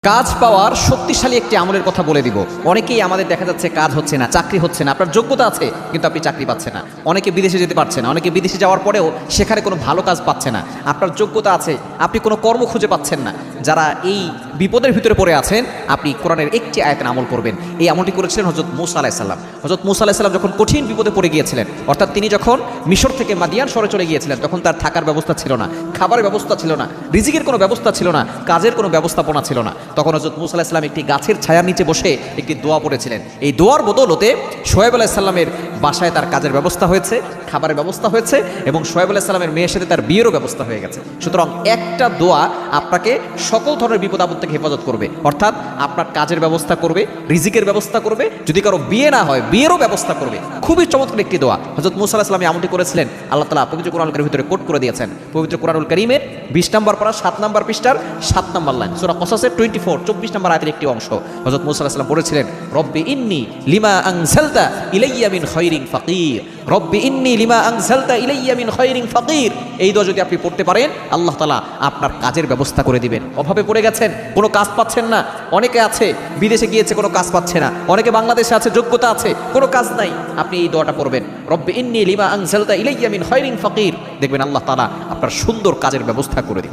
কাজ পাওয়ার শক্তিশালী একটি আমলের কথা বলে দিব। অনেকেই আমাদের দেখা যাচ্ছে কাজ হচ্ছে না, চাকরি হচ্ছে না, আপনার যোগ্যতা আছে কিন্তু আপনি চাকরি পাচ্ছেন না। অনেকে বিদেশে যেতে পারছে না, অনেকে বিদেশে যাওয়ার পরেও সেখানে কোনো ভালো কাজ পাচ্ছে না। আপনার যোগ্যতা আছে, আপনি কোনো কর্ম খুঁজে পাচ্ছেন না। যারা এই বিপদের ভিতরে পড়ে আছেন, আপনি কোরআনের একটি আয়াতের আমল করবেন। এই আমলটি করেছিলেন হযরত মূসা আলাইহিস সালাম। হযরত মূসা আলাইহিস সালাম যখন কঠিন বিপদে পড়ে গিয়েছিলেন, অর্থাৎ তিনি যখন মিশর থেকে মাদিয়ান শহরে চলে গিয়েছিলেন, তখন তার থাকার ব্যবস্থা ছিল না, খাবারের ব্যবস্থা ছিল না, রিজিকের কোনো ব্যবস্থা ছিল না, কাজের কোনো ব্যবস্থাপনা ছিল না। তখন হযরত মূসা আলাইহিস সালাম একটি গাছের ছায়ার নিচে বসে একটি দোয়া পড়েছিলেন। এই দোয়ার বদৌলতে শোয়েব আলাইহিস সালামের বাসায় তার কাজের ব্যবস্থা হয়েছে, খাবারের ব্যবস্থা হয়েছে এবং শোয়েব আলাইহিস সালামের মেয়ের সাথে তার বিয়েরও ব্যবস্থা হয়ে গেছে। সুতরাং একটা দোয়া আপনাকে সকল ধরনের বিপদ আপদ থেকে হেফাজত করবে, অর্থাৎ আপনার কাজের ব্যবস্থা করবে, রিজিকের ব্যবস্থা করবে, যদি কারো বিয়ে না হয় বিয়েরও ব্যবস্থা করবে। খুবই চমৎকার একটি দোয়া হযরত মূসা আলাইহিস সালাম আমলটি করেছিলেন। আল্লাহ তাআলা পবিত্র কোরআনুল কারীমের ভিতরে কোট করে দিয়েছেন। পবিত্র কোরআনুল কারীমের 20 নম্বর পারা 7 নম্বর পৃষ্ঠার 7 নম্বর লাইন, সূরা কসাসের 24 নম্বর আয়াতের একটি অংশ। হযরত মূসা আলাইহিস সালাম বলেছিলেন, রব্বি ইন্নী লিমা আনজালতা ইলাইয়া মিন খায়রিন ফাকির, রব্বি ইন্নী লিমা আনজালতা ইলাইয়া মিন খায়রিন ফাকির। এই দোয়া যদি আপনি পড়তে পারেন, আল্লাহ তাআলা আপনার কাজের ব্যবস্থা করে দিবেন। অভাবে পড়ে গেছেন, কোনো কাজ পাচ্ছেন না, অনেকে আছে বিদেশে গিয়েছে কোনো কাজ পাচ্ছে না, অনেকে বাংলাদেশে আছে যোগ্যতা আছে কোনো কাজ নাই, আপনি এই দোয়াটা পড়বেন, রব্বি ইন্নী লিমা আনজালতা ইলাইয়া মিন খায়রিন ফাকির। দেখবেন আল্লাহ তাআলা আপনার সুন্দর কাজের ব্যবস্থা করে দিবেন।